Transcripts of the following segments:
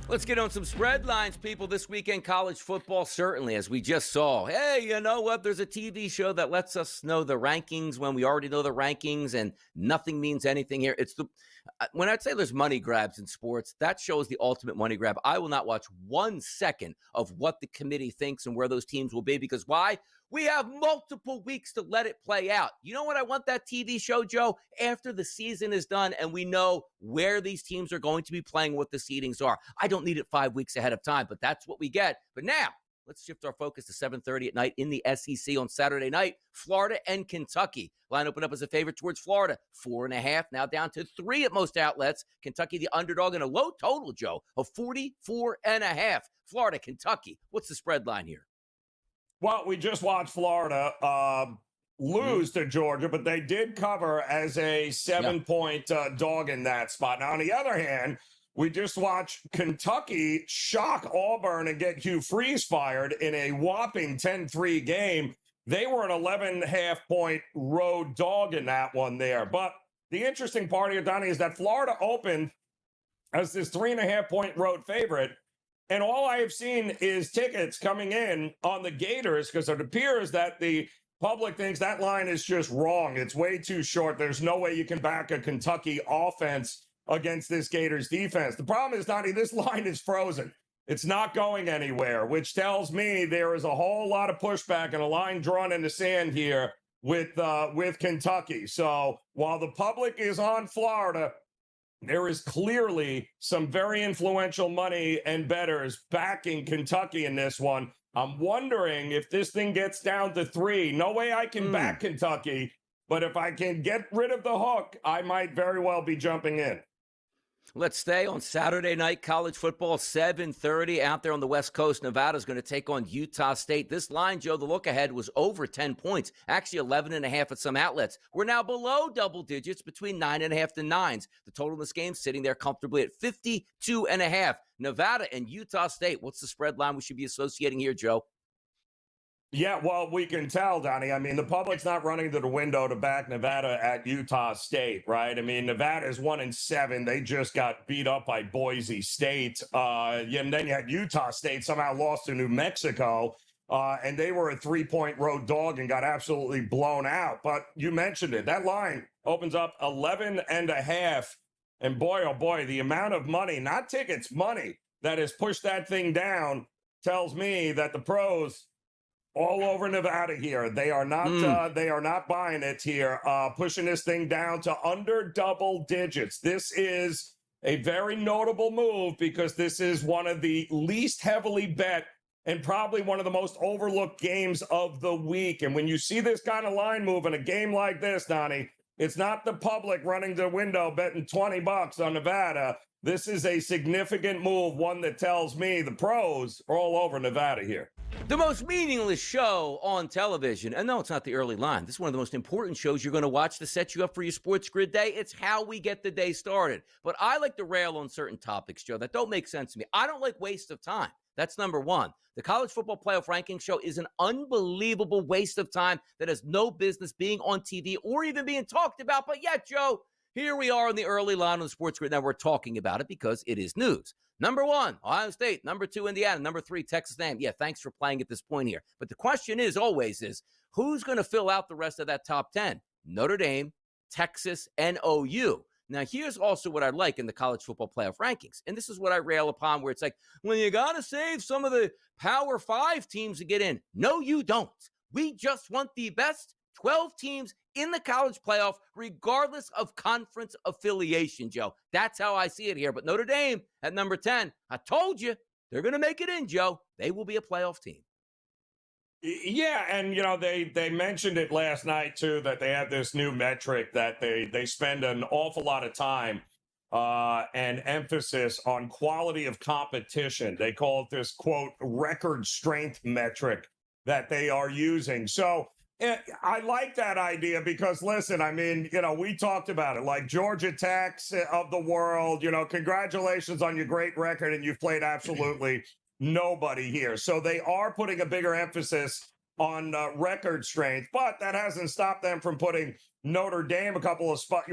Let's get on some spread lines, people. This weekend, college football, certainly, as we just saw. Hey, you know what? There's a TV show that lets us know the rankings when we already know the rankings, and nothing means anything here. It's the when I say there's money grabs in sports, that show is the ultimate money grab. I will not watch 1 second of what the committee thinks and where those teams will be, because why? We have multiple weeks to let it play out. You know what I want that TV show, Joe? After the season is done and we know where these teams are going to be playing, what the seedings are. I don't need it 5 weeks ahead of time, but that's what we get. But now, let's shift our focus to 7:30 at night in the SEC on Saturday night. Florida and Kentucky. Line opened up as a favorite towards Florida. 4.5, now down to 3 at most outlets. Kentucky the underdog and a low total, Joe, of 44.5. Florida, Kentucky. What's the spread line here? Well, we just watched Florida lose to Georgia, but they did cover as a 7-point dog in that spot. Now, on the other hand, we just watched Kentucky shock Auburn and get Hugh Freeze fired in a whopping 10-3 game. They were an 11.5-point road dog in that one there. But the interesting part here, Donnie, is that Florida opened as this 3.5-point road favorite. And all I have seen is tickets coming in on the Gators because it appears that the public thinks that line is just wrong. It's way too short. There's no way you can back a Kentucky offense against this Gators defense. The problem is, Donnie, this line is frozen. It's not going anywhere, which tells me there is a whole lot of pushback and a line drawn in the sand here with Kentucky. So while the public is on Florida, there is clearly some very influential money and bettors backing Kentucky in this one. I'm wondering if this thing gets down to 3. No way I can back Kentucky, but if I can get rid of the hook, I might very well be jumping in. Let's stay on Saturday night college football, 7:30 out there on the West Coast. Nevada's going to take on Utah State. This line, Joe, the look ahead was over 10 points, actually 11.5 at some outlets. We're now below double digits, between 9.5 to 9s. The total in this game sitting there comfortably at 52.5. Nevada and Utah State. What's the spread line we should be associating here, Joe? Yeah, well, we can tell, Donnie. I mean, the public's not running to the window to back Nevada at Utah State, right? I mean, Nevada is 1-7. They just got beat up by Boise State. And then you had Utah State somehow lost to New Mexico, and they were a 3-point road dog and got absolutely blown out. But you mentioned it. That line opens up 11.5. And boy, oh boy, the amount of money, not tickets, money that has pushed that thing down tells me that the pros all over Nevada here. They are not buying it here, pushing this thing down to under double digits. This is a very notable move because this is one of the least heavily bet and probably one of the most overlooked games of the week. And when you see this kind of line move in a game like this, Donnie, it's not the public running to the window betting $20 on Nevada. This is a significant move, one that tells me the pros are all over Nevada here. The most meaningless show on television. And no, it's not the early line. This is one of the most important shows you're going to watch to set you up for your SportsGrid day. It's how we get the day started. But I like to rail on certain topics, Joe, that don't make sense to me. I don't like waste of time. That's number one. The college football playoff ranking show is an unbelievable waste of time that has no business being on TV or even being talked about. But yet, Joe, here we are in the early line on the SportsGrid. Now we're talking about it because it is news. Number 1, Ohio State. Number 2, Indiana. Number 3, Texas A&M. Yeah, thanks for playing at this point here. But the question is always who's going to fill out the rest of that top 10? Notre Dame, Texas, and OU. Now, here's also what I like in the college football playoff rankings. And this is what I rail upon, where it's like, well, you got to save some of the Power 5 teams to get in. No, you don't. We just want the best 12 teams in the college playoff, regardless of conference affiliation, Joe. That's how I see it here. But Notre Dame at number 10, I told you, they're going to make it in, Joe. They will be a playoff team. Yeah, and, you know, they mentioned it last night, too, that they have this new metric that they spend an awful lot of time and emphasis on quality of competition. They call it this, quote, record strength metric that they are using. So I like that idea because, listen, I mean, you know, we talked about it, like Georgia Tech of the world, you know, congratulations on your great record, and you've played absolutely nobody here. So they are putting a bigger emphasis on record strength, but that hasn't stopped them from putting Notre Dame a couple of spots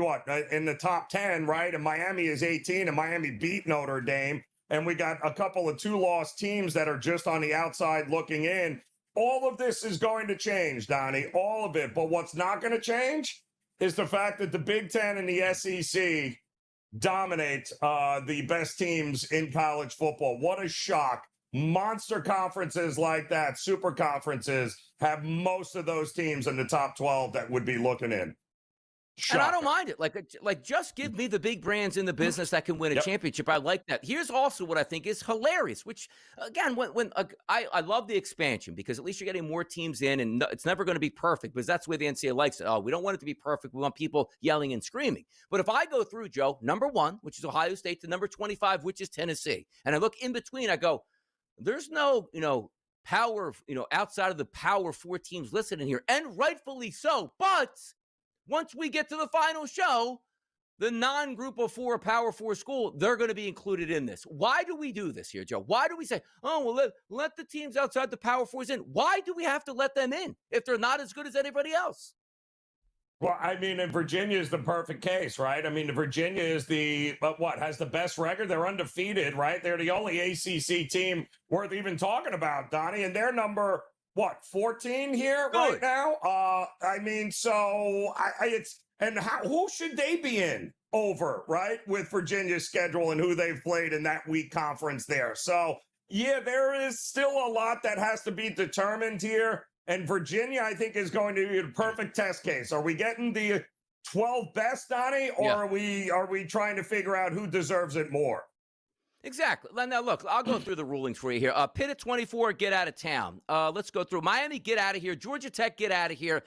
in the top 10, right? And Miami is 18, and Miami beat Notre Dame. and we got a couple of 2-loss teams that are just on the outside looking in. All of this is going to change, Donnie, all of it. But what's not going to change is the fact that the Big Ten and the SEC dominate the best teams in college football. What a shock. Monster conferences like that, super conferences, have most of those teams in the top 12 that would be looking in. Shocker. And I don't mind it. Like, just give me the big brands in the business that can win a championship. I like that. Here's also what I think is hilarious, which, again, I love the expansion because at least you're getting more teams in, and it's never going to be perfect because that's the way the NCAA likes it. Oh, we don't want it to be perfect. We want people yelling and screaming. But if I go through, Joe, number 1, which is Ohio State, to number 25, which is Tennessee, and I look in between, I go, there's no, power, outside of the power 4 teams listed in here, and rightfully so. But once we get to the final show, the non-group of 4 Power 4 school, they're going to be included in this. Why do we do this here, Joe? Why do we say, oh, well, let the teams outside the Power 4s in? Why do we have to let them in if they're not as good as anybody else? Well, I mean, and Virginia is the perfect case, right? I mean, Virginia is has the best record. They're undefeated, right? They're the only ACC team worth even talking about, Donnie, and they're number 14 here right now? I mean, so who should they be in over, right? With Virginia's schedule and who they've played in that weak conference there. So, yeah, there is still a lot that has to be determined here. And Virginia, I think, is going to be a perfect test case. Are we getting the 12 best, Donnie, or are we trying to figure out who deserves it more? Exactly. Now, look, I'll go through the rulings for you here. Pitt at 24, get out of town. Let's go through. Miami, get out of here. Georgia Tech, get out of here.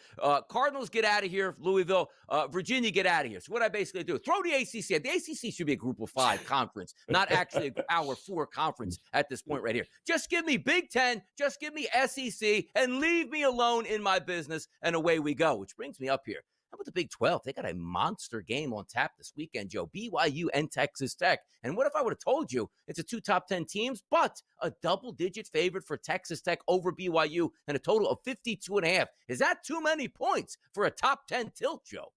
Cardinals, get out of here. Louisville, Virginia, get out of here. So what I basically do, throw the ACC. The ACC should be a group of 5 conference, not actually a Power 4 conference at this point right here. Just give me Big Ten, just give me SEC, and leave me alone in my business, and away we go, which brings me up here. How about the Big 12? They got a monster game on tap this weekend, Joe. BYU and Texas Tech. And what if I would have told you it's a 2 top 10 teams, but a double-digit favorite for Texas Tech over BYU and a total of 52.5? Is that too many points for a top 10 tilt, Joe?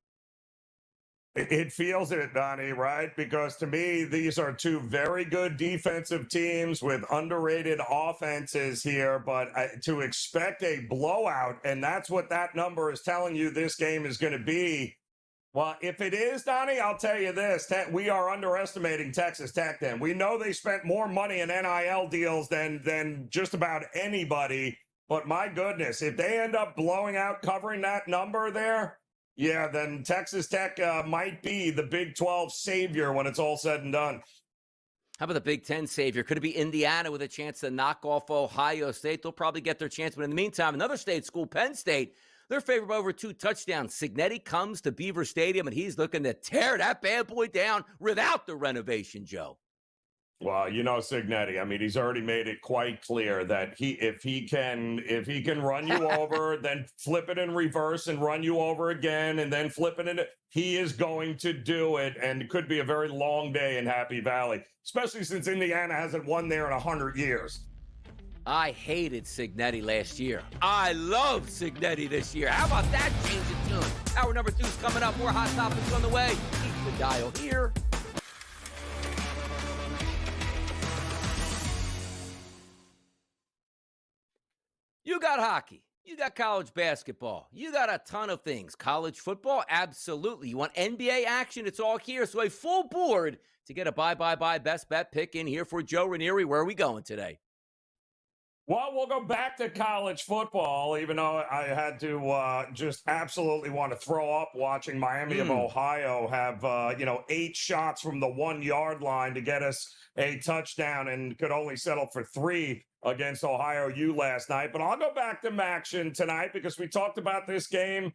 It feels it, Donnie, right? Because to me, these are 2 very good defensive teams with underrated offenses here. But to expect a blowout, and that's what that number is telling you this game is going to be. Well, if it is, Donnie, I'll tell you this. We are underestimating Texas Tech then. We know they spent more money in NIL deals than just about anybody. But my goodness, if they end up blowing out, covering that number there, yeah, then Texas Tech might be the Big 12 savior when it's all said and done. How about the Big Ten savior? Could it be Indiana with a chance to knock off Ohio State? They'll probably get their chance. But in the meantime, another state school, Penn State, they're favored by over 2 touchdowns. Signetti comes to Beaver Stadium, and he's looking to tear that bad boy down without the renovation, Joe. Well, Signetti, I mean, he's already made it quite clear that if he can run you over, then flip it in reverse and run you over again, and then flip it in, he is going to do it. And it could be a very long day in Happy Valley, especially since Indiana hasn't won there in 100 years. I hated Signetti last year. I love Signetti this year. How about that change of tune? Hour number 2 is coming up. More hot topics on the way. Keep the dial here. You got hockey. You got college basketball. You got a ton of things. College football? Absolutely. You want NBA action? It's all here. So a full board to get a buy best bet pick in here for Joe Ranieri. Where are we going today? Well, we'll go back to college football, even though I had to just absolutely want to throw up watching Miami of Ohio have, 8 shots from the 1-yard line to get us a touchdown and could only settle for 3 against Ohio U last night. But I'll go back to action tonight because we talked about this game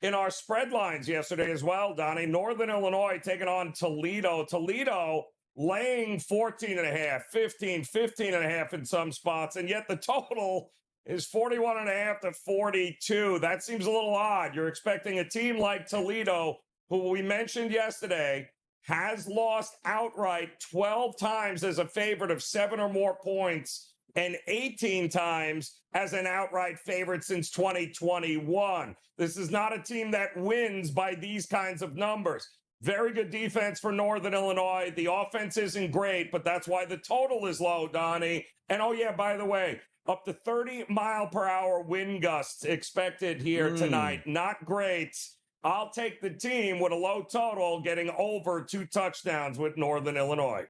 in our spread lines yesterday as well, Donnie. Northern Illinois taking on Toledo. Toledo laying 14.5, 15.5 in some spots, and yet the total is 41.5 to 42. That seems a little odd. You're expecting a team like Toledo, who we mentioned yesterday, has lost outright 12 times as a favorite of 7 or more points and 18 times as an outright favorite since 2021. This is not a team that wins by these kinds of numbers. Very good defense for Northern Illinois. The offense isn't great, but that's why the total is low, Donnie. And oh, yeah, by the way, up to 30-mile-per-hour wind gusts expected here tonight. Not great. I'll take the team with a low total getting over 2 touchdowns with Northern Illinois.